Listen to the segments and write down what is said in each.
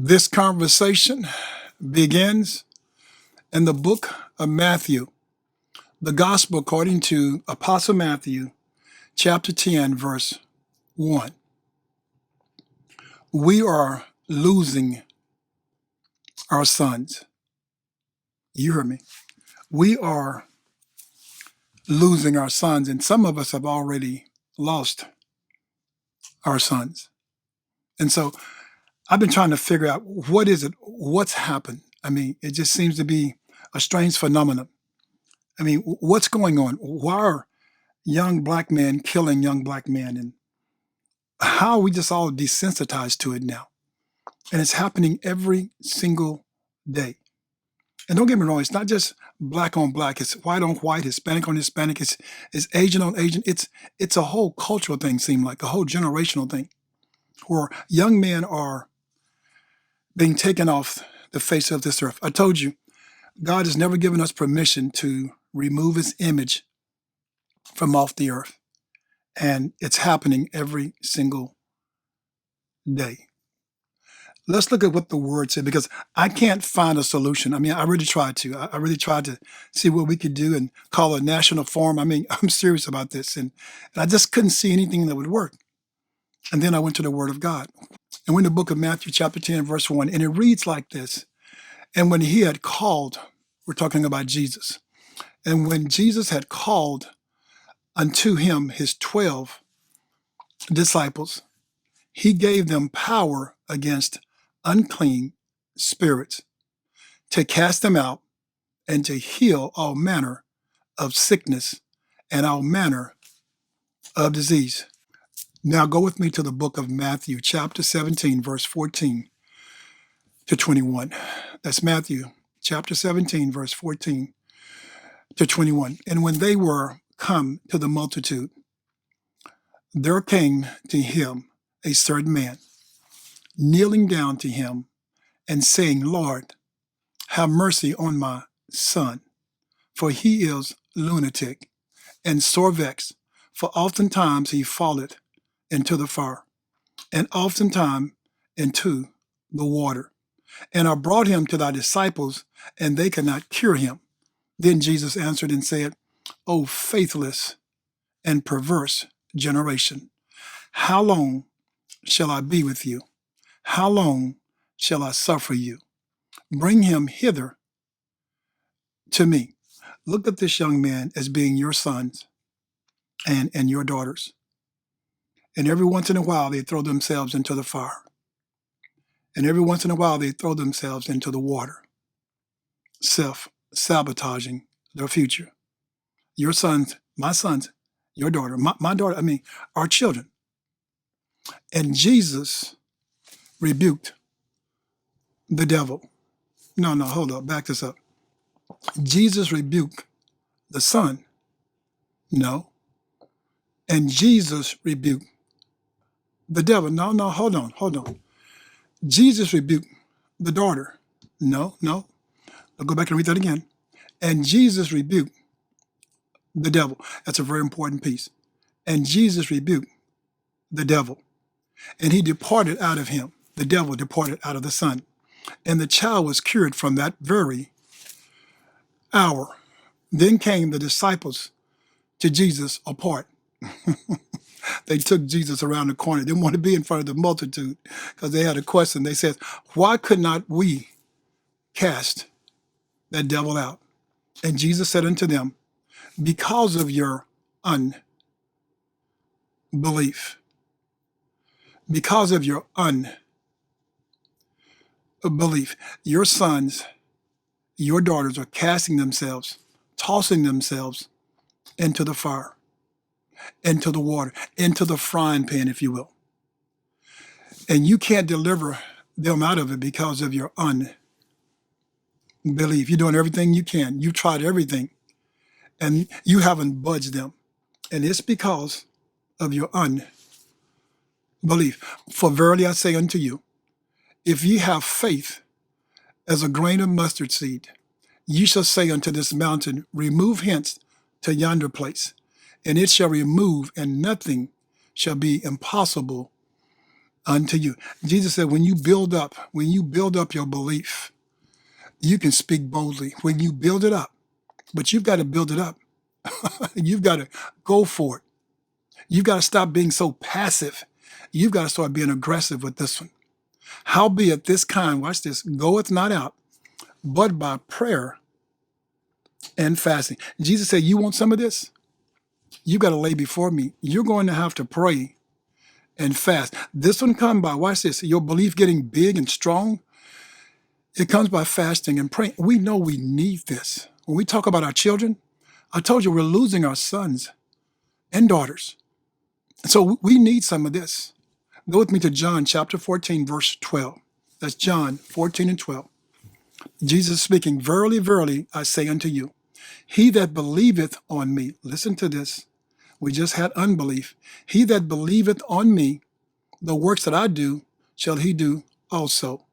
This conversation begins in the book of Matthew, the gospel according to Apostle Matthew, chapter 10, verse 1. We are losing our sons. You heard me. We are losing our sons, and some of us have already lost our sons. And so I've been trying to figure out what's happened. I mean, it just seems to be a strange phenomenon. I mean, what's going on? Why are young black men killing young black men? And how are we just all desensitized to it now? And it's happening every single day. And don't get me wrong, it's not just black on black, it's white on white, Hispanic on Hispanic, it's Asian on Asian. It's a whole cultural thing, seems like, a whole generational thing, where young men are being taken off the face of this earth. I told you, God has never given us permission to remove his image from off the earth. And it's happening every single day. Let's look at what the word said, because I can't find a solution. I mean, I really tried to. I really tried to see what we could do and call a national forum. I mean, I'm serious about this. And I just couldn't see anything that would work. And then I went to the word of God. And we're in the book of Matthew, chapter 10, verse 1. And it reads like this. And when he had called, we're talking about Jesus. And when Jesus had called unto him his 12 disciples, he gave them power against unclean spirits to cast them out and to heal all manner of sickness and all manner of disease. Now go with me to the book of Matthew, chapter 17, verse 14 to 21. That's Matthew, chapter 17, verse 14 to 21. And when they were come to the multitude, there came to him a certain man, kneeling down to him and saying, Lord, have mercy on my son, for he is lunatic and sore vexed, for oftentimes he falleth into the fire, and oftentimes into the water. And I brought him to thy disciples, and they could not cure him. Then Jesus answered and said, O faithless and perverse generation, how long shall I be with you? How long shall I suffer you? Bring him hither to me. Look at this young man as being your sons and your daughters. And every once in a while, they throw themselves into the fire. And every once in a while, they throw themselves into the water, self-sabotaging their future. Your sons, your daughter, my daughter, I mean, our children. And Jesus rebuked the devil. No, hold up, back this up. Jesus rebuked the son. No. And Jesus rebuked the devil. No, hold on. Jesus rebuked the daughter. No. I'll go back and read that again. And Jesus rebuked the devil. That's a very important piece. And Jesus rebuked the devil. And he departed out of him. The devil departed out of the son. And the child was cured from that very hour. Then came the disciples to Jesus apart. They took Jesus around the corner. They didn't want to be in front of the multitude because they had a question. They said, why could not we cast that devil out? And Jesus said unto them, because of your unbelief. Because of your unbelief. Your sons, your daughters are casting themselves, tossing themselves into the fire, into the water, into the frying pan, if you will. And you can't deliver them out of it because of your unbelief. You're doing everything you can. You've tried everything, and you haven't budged them. And it's because of your unbelief. For verily I say unto you, if ye have faith as a grain of mustard seed, ye shall say unto this mountain, remove hence to yonder place, and it shall remove, and nothing shall be impossible unto you. Jesus said, when you build up your belief, you can speak boldly. When you build it up, but you've got to build it up. You've got to go for it. You've got to stop being so passive. You've got to start being aggressive with this one. Howbeit this kind, watch this, goeth not out, but by prayer and fasting. Jesus said, you want some of this? You got to lay before me. You're going to have to pray and fast. This one comes by, watch this, your belief getting big and strong. It comes by fasting and praying. We know we need this. When we talk about our children, I told you we're losing our sons and daughters. So we need some of this. Go with me to John chapter 14, verse 12. That's John 14 and 12. Jesus speaking, verily, verily, I say unto you, he that believeth on me, listen to this. We just had unbelief. He that believeth on me, the works that I do, shall he do also.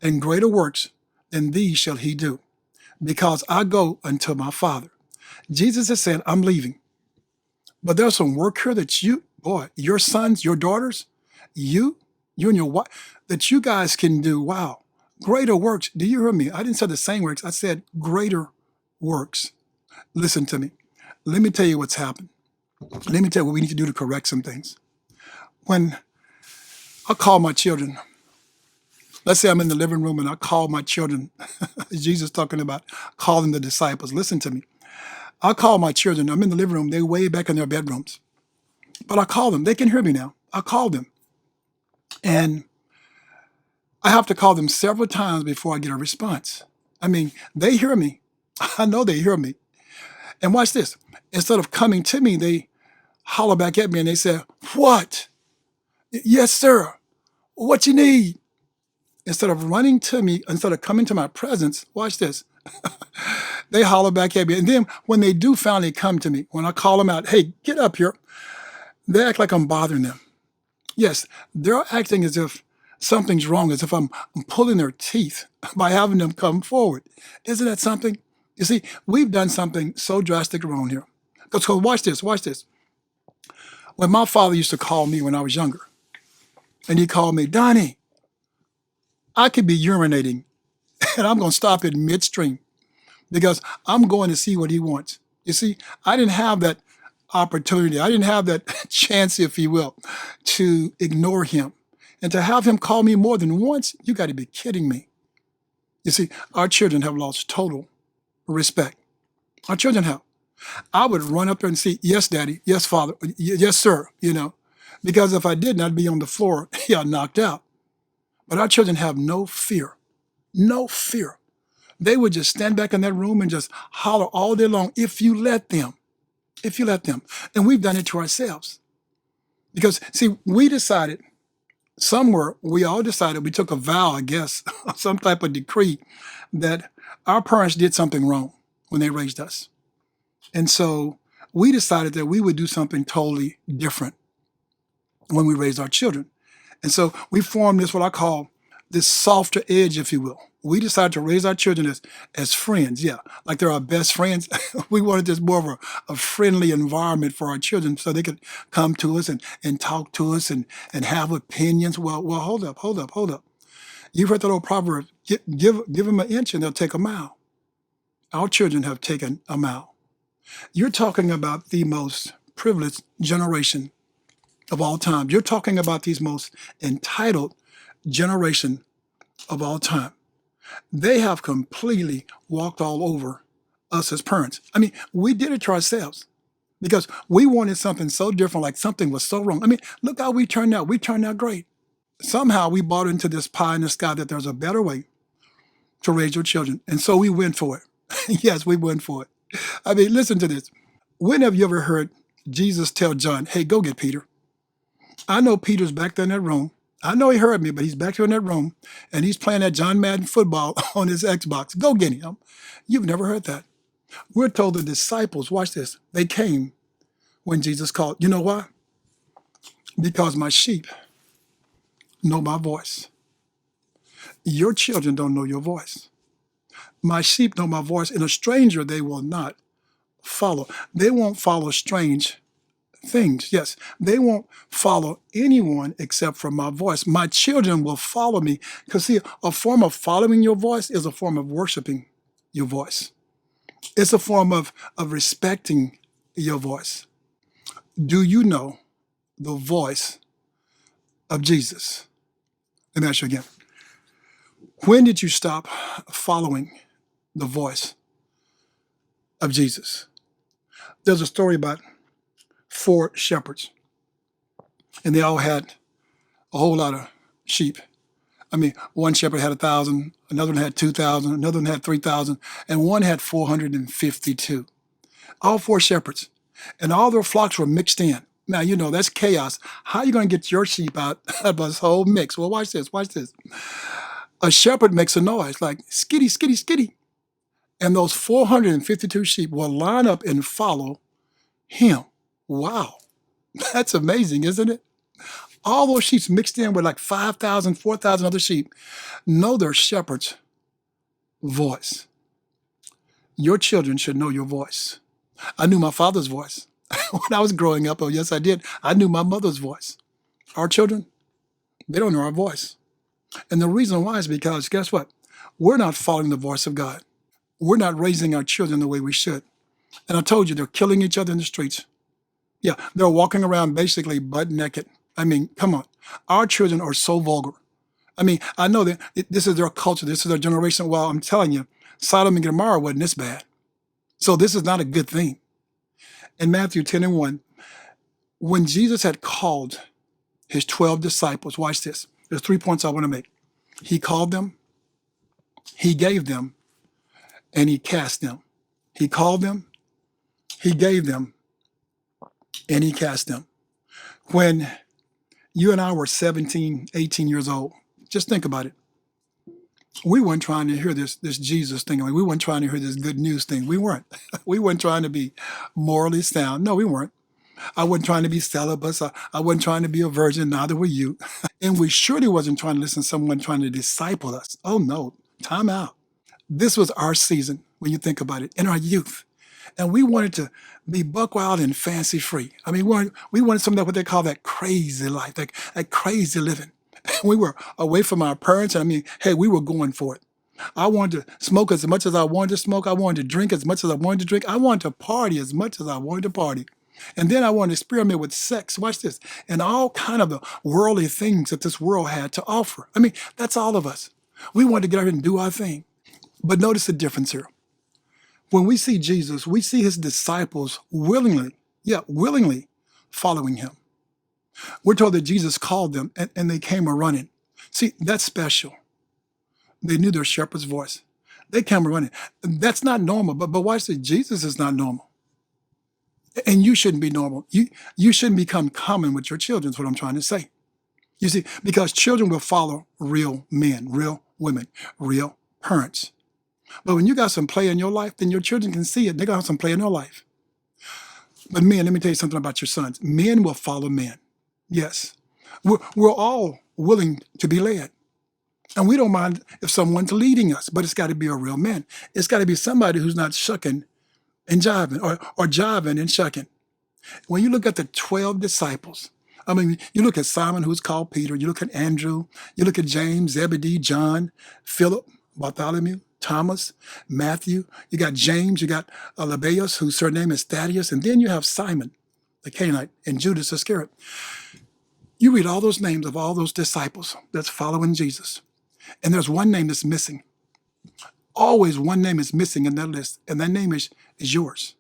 And greater works than these shall he do, because I go unto my Father. Jesus is saying, I'm leaving. But there's some work here that your sons, your daughters, you and your wife, that you guys can do. Wow. Greater works. Do you hear me? I didn't say the same works. I said greater works. Listen to me. Let me tell you what's happened. Let me tell you what we need to do to correct some things. When I call my children, let's say I'm in the living room and I call my children. Jesus talking about calling the disciples. Listen to me. I call my children. I'm in the living room. They're way back in their bedrooms. But I call them. They can hear me now. I call them. And I have to call them several times before I get a response. I mean, they hear me. I know they hear me. And watch this. Instead of coming to me, they holler back at me and they say, what? Yes, sir. What you need? Instead of running to me, instead of coming to my presence, watch this. They holler back at me. And then when they do finally come to me, when I call them out, hey, get up here, they act like I'm bothering them. Yes, they're acting as if something's wrong, as if I'm pulling their teeth by having them come forward. Isn't that something? You see, we've done something so drastic around here. Because watch this. When my father used to call me when I was younger, and he called me, Donnie, I could be urinating, and I'm going to stop it midstream because I'm going to see what he wants. You see, I didn't have that opportunity. I didn't have that chance, if you will, to ignore him. And to have him call me more than once, you got to be kidding me. You see, our children have lost total respect. Our children have. I would run up there and say, yes, daddy, yes, father, yes, sir, because if I didn't, I'd be on the floor, knocked out. But our children have no fear, no fear. They would just stand back in that room and just holler all day long if you let them. If you let them. And we've done it to ourselves. Because, see, we decided, we all decided, we took a vow, I guess, some type of decree, that our parents did something wrong when they raised us. And so we decided that we would do something totally different when we raised our children. And so we formed this, what I call this softer edge, if you will. We decided to raise our children as friends, like they're our best friends. We wanted this more of a friendly environment for our children so they could come to us and talk to us and have opinions. Well, hold up. You've heard that old proverb, give them an inch and they'll take a mile. Our children have taken a mile. You're talking about the most privileged generation of all time. You're talking about these most entitled generation of all time. They have completely walked all over us as parents. I mean, we did it to ourselves because we wanted something so different, like something was so wrong. I mean, look how we turned out. We turned out great. Somehow we bought into this pie in the sky that there's a better way to raise your children. And so we went for it. Yes, we went for it. I mean, listen to this. When have you ever heard Jesus tell John, hey, go get Peter? I know Peter's back there in that room. I know he heard me, but he's back here in that room, and he's playing that John Madden football on his Xbox. Go get him. You've never heard that. We're told the disciples, watch this, they came when Jesus called. You know why? Because my sheep know my voice. Your children don't know your voice. My sheep know my voice, and a stranger they will not follow. They won't follow strange things. Yes, they won't follow anyone except for my voice. My children will follow me. Because, see, a form of following your voice is a form of worshiping your voice. It's a form of respecting your voice. Do you know the voice of Jesus? Let me ask you again. When did you stop following the voice of Jesus? There's a story about 4 shepherds, and they all had a whole lot of sheep. I mean, one shepherd had 1,000, another one had 2,000, another one had 3,000, and one had 452. All 4 shepherds, and all their flocks were mixed in. Now, you know, that's chaos. How are you going to get your sheep out of this whole mix? Well, watch this, watch this. A shepherd makes a noise like skitty, skitty, skitty. And those 452 sheep will line up and follow him. Wow, that's amazing, isn't it? All those sheep mixed in with like 5,000, 4,000 other sheep know their shepherd's voice. Your children should know your voice. I knew my father's voice when I was growing up. Oh, yes, I did. I knew my mother's voice. Our children, they don't know our voice. And the reason why is because, guess what? We're not following the voice of God. We're not raising our children the way we should. And I told you, they're killing each other in the streets. Yeah, they're walking around basically butt naked. I mean, come on. Our children are so vulgar. I mean, I know that this is their culture. This is their generation. Well, I'm telling you, Sodom and Gomorrah wasn't this bad. So this is not a good thing. In Matthew 10:1, when Jesus had called his 12 disciples, watch this. There's 3 points I want to make. He called them, he gave them, and he cast them. He called them, he gave them, and he cast them. When you and I were 17, 18 years old, just think about it. We weren't trying to hear this Jesus thing. I mean, we weren't trying to hear this good news thing. We weren't. We weren't trying to be morally sound. No, we weren't. I wasn't trying to be celibate. I wasn't trying to be a virgin. Neither were you. And we surely wasn't trying to listen to someone trying to disciple us. Oh, no. Time out. This was our season, when you think about it, in our youth. And we wanted to be buck wild and fancy free. I mean, we wanted something that what they call that crazy life, that crazy living. We were away from our parents. I mean, hey, we were going for it. I wanted to smoke as much as I wanted to smoke. I wanted to drink as much as I wanted to drink. I wanted to party as much as I wanted to party. And then I wanted to experiment with sex, watch this, and all kind of the worldly things that this world had to offer. I mean, that's all of us. We wanted to get out here and do our thing. But notice the difference here. When we see Jesus, we see his disciples willingly following him. We're told that Jesus called them and they came a running. See, that's special. They knew their shepherd's voice. They came a running. That's not normal, but watch this, Jesus is not normal. And you shouldn't be normal. You shouldn't become common with your children, is what I'm trying to say. You see, because children will follow real men, real women, real parents. But when you got some play in your life, then your children can see it. They're going to have some play in their life. But men, let me tell you something about your sons. Men will follow men. Yes. We're all willing to be led. And we don't mind if someone's leading us, but it's got to be a real man. It's got to be somebody who's not shucking and jiving or jiving and shucking. When you look at the 12 disciples, I mean, you look at Simon, who's called Peter, you look at Andrew, you look at James, Zebedee, John, Philip, Bartholomew, Thomas, Matthew, you got James, you got Lebbaeus, whose surname is Thaddeus, and then you have Simon, the Canaanite, and Judas Iscariot. You read all those names of all those disciples that's following Jesus, and there's one name that's missing. Always one name is missing in that list, and that name is yours.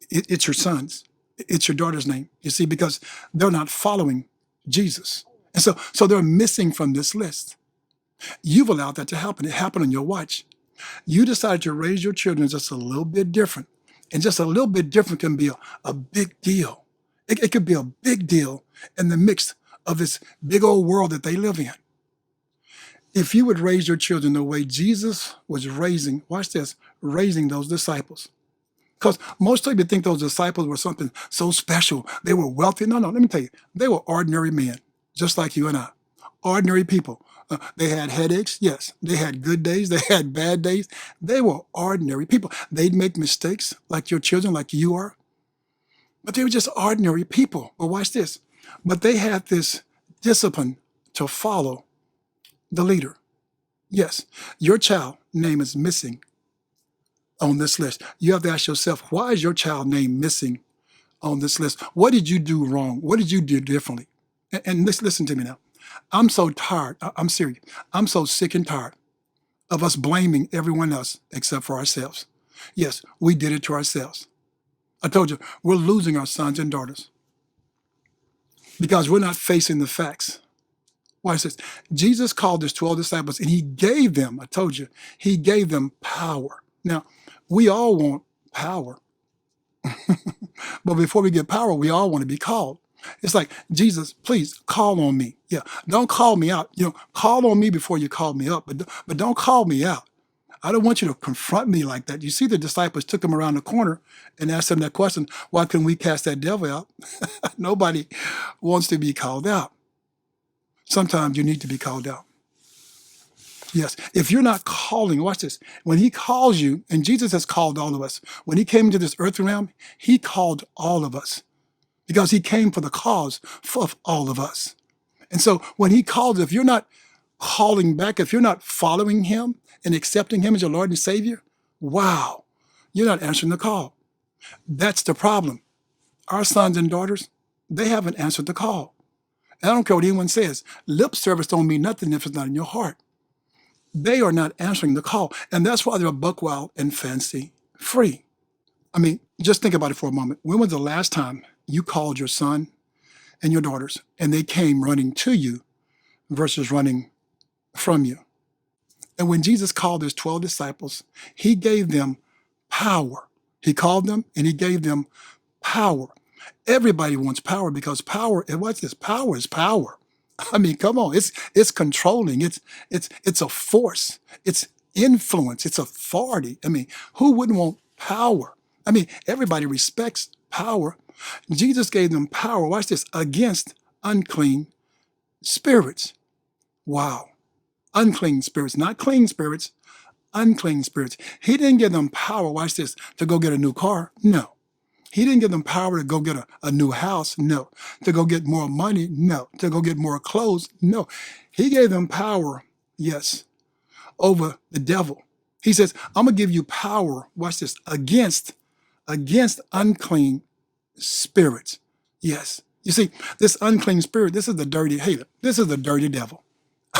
It's your son's. It's your daughter's name, you see, because they're not following Jesus. And so they're missing from this list. You've allowed that to happen. It happened on your watch. You decided to raise your children just a little bit different. And just a little bit different can be a big deal. It could be a big deal in the mix of this big old world that they live in. If you would raise your children the way Jesus was raising, watch this, raising those disciples. Because most people think those disciples were something so special. They were wealthy. No, let me tell you. They were ordinary men, just like you and I. Ordinary people. They had headaches. Yes. They had good days. They had bad days. They were ordinary people. They'd make mistakes like your children, like you are. But they were just ordinary people. But watch this. But they had this discipline to follow the leader. Yes, your child name is missing on this list. You have to ask yourself, why is your child name missing on this list? What did you do wrong? What did you do differently? And listen to me now. I'm so tired. I'm serious. I'm so sick and tired of us blaming everyone else except for ourselves. Yes, we did it to ourselves. I told you, we're losing our sons and daughters because we're not facing the facts. Watch this. Jesus called his 12 disciples and he gave them, I told you, he gave them power. Now, we all want power. But before we get power, we all want to be called. It's like, Jesus, please call on me. Yeah, don't call me out. Call on me before you call me up, but don't call me out. I don't want you to confront me like that. You see, the disciples took him around the corner and asked him that question, why couldn't we cast that devil out? Nobody wants to be called out. Sometimes you need to be called out. Yes, if you're not calling, watch this. When he calls you, and Jesus has called all of us, when he came into this earthly realm, he called all of us because he came for the cause of all of us. And so when he calls, if you're not calling back, if you're not following him and accepting him as your Lord and Savior, wow, you're not answering the call. That's the problem. Our sons and daughters, they haven't answered the call. And I don't care what anyone says. Lip service don't mean nothing if it's not in your heart. They are not answering the call. And that's why they're buck wild and fancy free. I mean, just think about it for a moment. When was the last time you called your son and your daughters and they came running to you versus running from you? And when Jesus called his 12 disciples, he gave them power. He called them and he gave them power. Everybody wants power because power, and what's this? Power is power. I mean, come on, it's controlling, it's a force, it's influence, it's authority. I mean, who wouldn't want power? I mean, everybody respects power. Jesus gave them power, watch this, against unclean spirits. Wow. Unclean spirits, not clean spirits, unclean spirits. He didn't give them power, watch this, to go get a new car. No. He didn't give them power to go get a new house. No. To go get more money. No. To go get more clothes. No. He gave them power, yes, over the devil. He says, I'm going to give you power, watch this, against unclean spirits. Yes. You see, this unclean spirit, this is the dirty hater. This is the dirty devil.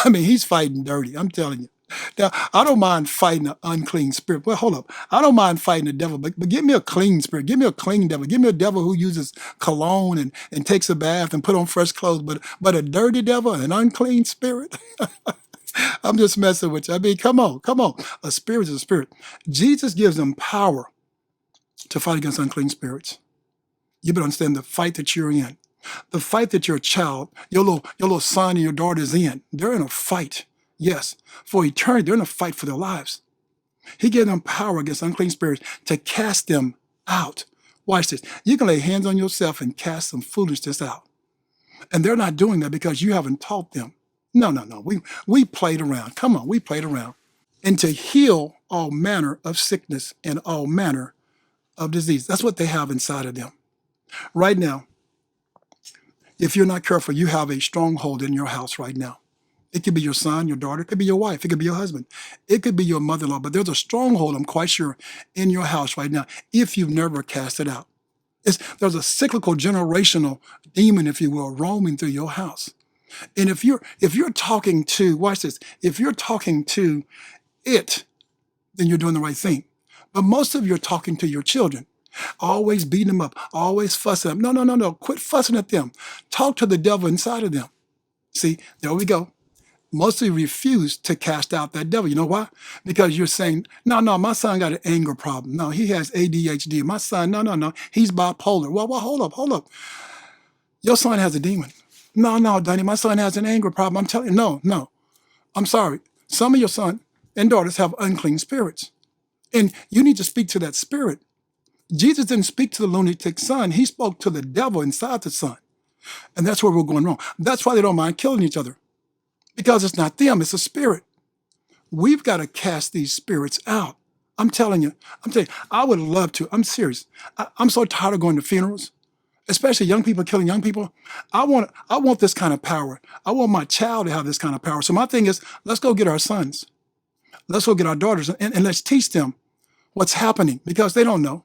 I mean, he's fighting dirty. I'm telling you. Now, I don't mind fighting an unclean spirit. Well, hold up. I don't mind fighting the devil, but give me a clean spirit. Give me a clean devil. Give me a devil who uses cologne and takes a bath and put on fresh clothes. But a dirty devil, an unclean spirit? I'm just messing with you. I mean, come on. A spirit is a spirit. Jesus gives them power to fight against unclean spirits. You better understand the fight that you're in. The fight that your child, your little son and your daughter is in. They're in a fight. Yes, for eternity, they're in a fight for their lives. He gave them power against unclean spirits to cast them out. Watch this. You can lay hands on yourself and cast some foolishness out. And they're not doing that because you haven't taught them. No. We played around. Come on, we played around. And to heal all manner of sickness and all manner of disease. That's what they have inside of them. Right now, if you're not careful, you have a stronghold in your house right now. It could be your son, your daughter, it could be your wife, it could be your husband, it could be your mother-in-law, but there's a stronghold, I'm quite sure, in your house right now, if you've never cast it out. There's a cyclical generational demon, if you will, roaming through your house. And if you're talking to, watch this, if you're talking to it, then you're doing the right thing. But most of you are talking to your children, always beating them up, always fussing at them. No. Quit fussing at them. Talk to the devil inside of them. See, there we go. Most of you refuse to cast out that devil. You know why? Because you're saying, no, my son got an anger problem. No, he has ADHD. My son, no, he's bipolar. Well, hold up. Your son has a demon. No, Donnie, my son has an anger problem. I'm telling you, no. I'm sorry. Some of your son and daughters have unclean spirits. And you need to speak to that spirit. Jesus didn't speak to the lunatic son. He spoke to the devil inside the son. And that's where we're going wrong. That's why they don't mind killing each other. Because it's not them, it's a spirit. We've got to cast these spirits out. I'm telling you, I would love to. I'm serious. I'm so tired of going to funerals. especially young people killing young people. I want this kind of power. I want my child to have this kind of power. So my thing is, let's go get our sons. Let's go get our daughters and let's teach them what's happening because they don't know.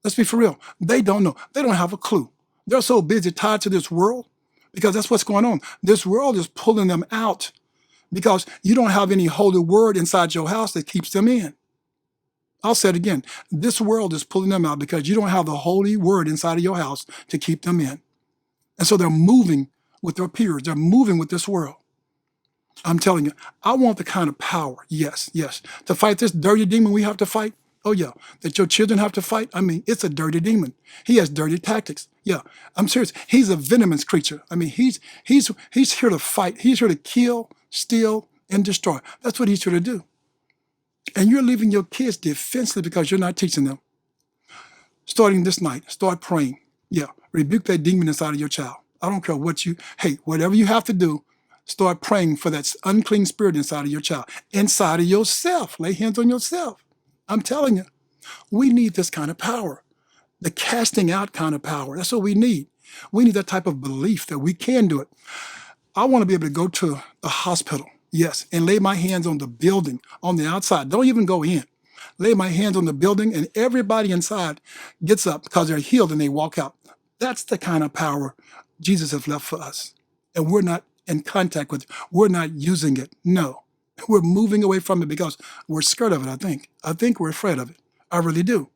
Let's be for real. They don't know. They don't have a clue. They're so busy tied to this world because that's what's going on. This world is pulling them out because you don't have any holy word inside your house that keeps them in. I'll say it again. This world is pulling them out because you don't have the holy word inside of your house to keep them in. And so they're moving with their peers. They're moving with this world. I'm telling you, I want the kind of power, yes, to fight this dirty demon we have to fight. Oh, yeah, that your children have to fight. I mean, it's a dirty demon. He has dirty tactics. Yeah, I'm serious. He's a venomous creature. I mean, he's here to fight. He's here to kill, steal, and destroy. That's what he's here to do. And you're leaving your kids defenseless because you're not teaching them. Starting this night, start praying. Yeah, rebuke that demon inside of your child. I don't care whatever you have to do, start praying for that unclean spirit inside of your child, inside of yourself. Lay hands on yourself. I'm telling you, we need this kind of power, the casting out kind of power. That's what we need. We need that type of belief that we can do it. I want to be able to go to a hospital, yes, and lay my hands on the building on the outside. Don't even go in. Lay my hands on the building and everybody inside gets up because they're healed and they walk out. That's the kind of power Jesus has left for us. And we're not in contact with it. We're not using it. No. We're moving away from it because we're scared of it, I think. I think we're afraid of it. I really do.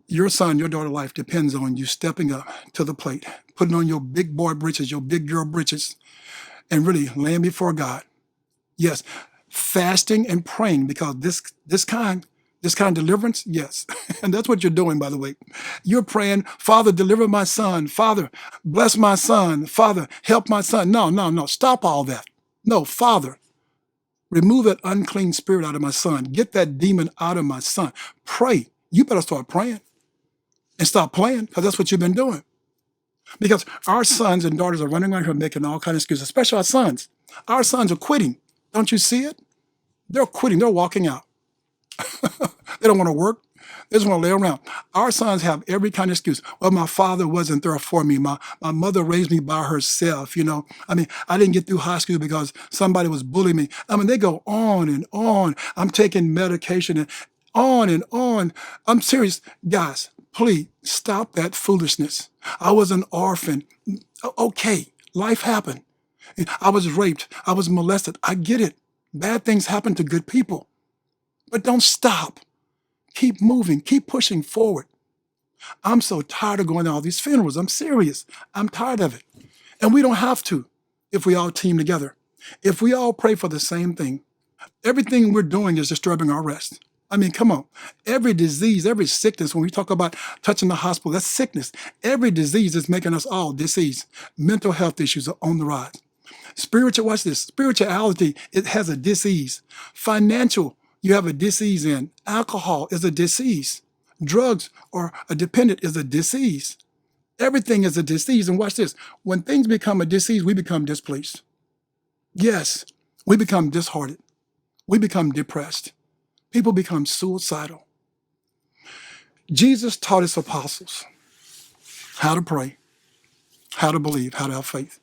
Your son, your daughter life depends on you stepping up to the plate, putting on your big boy britches, your big girl britches, and really laying before God. Yes, fasting and praying because this kind of deliverance, yes. And that's what you're doing, by the way. You're praying, Father, deliver my son. Father, bless my son. Father, help my son. No. Stop all that. No, Father, remove that unclean spirit out of my son. Get that demon out of my son. Pray. You better start praying and stop playing because that's what you've been doing. Because our sons and daughters are running around here making all kinds of excuses, especially our sons. Our sons are quitting. Don't you see it? They're quitting. They're walking out. They don't want to work. They just want to lay around. Our sons have every kind of excuse. Well, my father wasn't there for me. My mother raised me by herself, I mean, I didn't get through high school because somebody was bullying me. I mean, they go on and on. I'm taking medication and on and on. I'm serious. Guys, please stop that foolishness. I was an orphan. Okay, life happened. I was raped. I was molested. I get it. Bad things happen to good people. But don't stop. Keep moving. Keep pushing forward. I'm so tired of going to all these funerals. I'm serious. I'm tired of it. And we don't have to if we all team together. If we all pray for the same thing, everything we're doing is disturbing our rest. I mean, come on. Every disease, every sickness, when we talk about touching the hospital, that's sickness. Every disease is making us all diseased. Mental health issues are on the rise. Watch this. Spirituality, it has a disease. Financial, you have a disease in. Alcohol is a disease. Drugs or a dependent is a disease. Everything is a disease. And watch this. When things become a disease, we become displeased. Yes, we become disheartened. We become depressed. People become suicidal. Jesus taught his apostles how to pray, how to believe, how to have faith.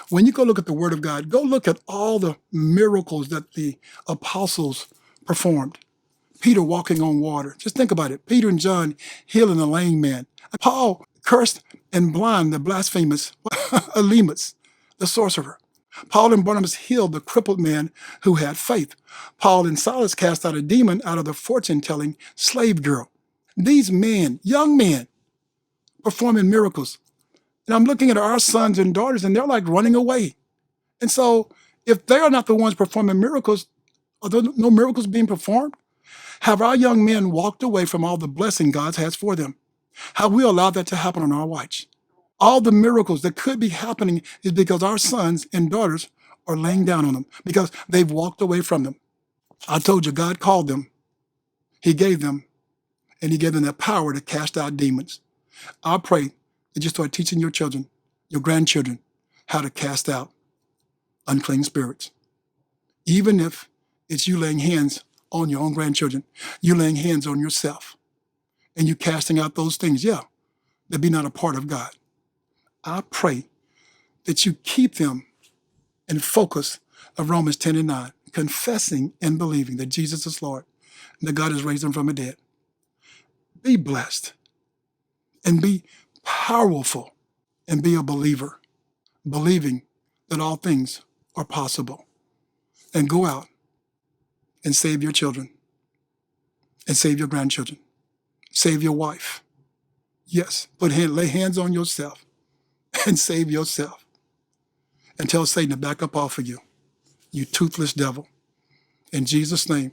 When you go look at the Word of God, go look at all the miracles that the apostles performed. Peter walking on water. Just think about it. Peter and John healing a lame man. Paul cursed and blind the blasphemous Elymas, the sorcerer. Paul and Barnabas healed the crippled man who had faith. Paul and Silas cast out a demon out of the fortune-telling slave girl. These men, young men, performing miracles. And I'm looking at our sons and daughters, and they're like running away. And so if they are not the ones performing miracles, are there no miracles being performed? Have our young men walked away from all the blessing God has for them? Have we allowed that to happen on our watch? All the miracles that could be happening is because our sons and daughters are laying down on them because they've walked away from them. I told you, God called them. He gave them, and he gave them that power to cast out demons. I pray that you start teaching your children, your grandchildren, how to cast out unclean spirits. Even if it's you laying hands on your own grandchildren, you laying hands on yourself, and you casting out those things. Yeah, that be not a part of God. I pray that you keep them in focus of Romans 10 and 9, confessing and believing that Jesus is Lord and that God has raised him from the dead. Be blessed and be powerful and be a believer, believing that all things are possible. And go out and save your children and save your grandchildren. Save your wife. Yes, lay hands on yourself and save yourself. And tell Satan to back up off of you, you toothless devil. In Jesus' name,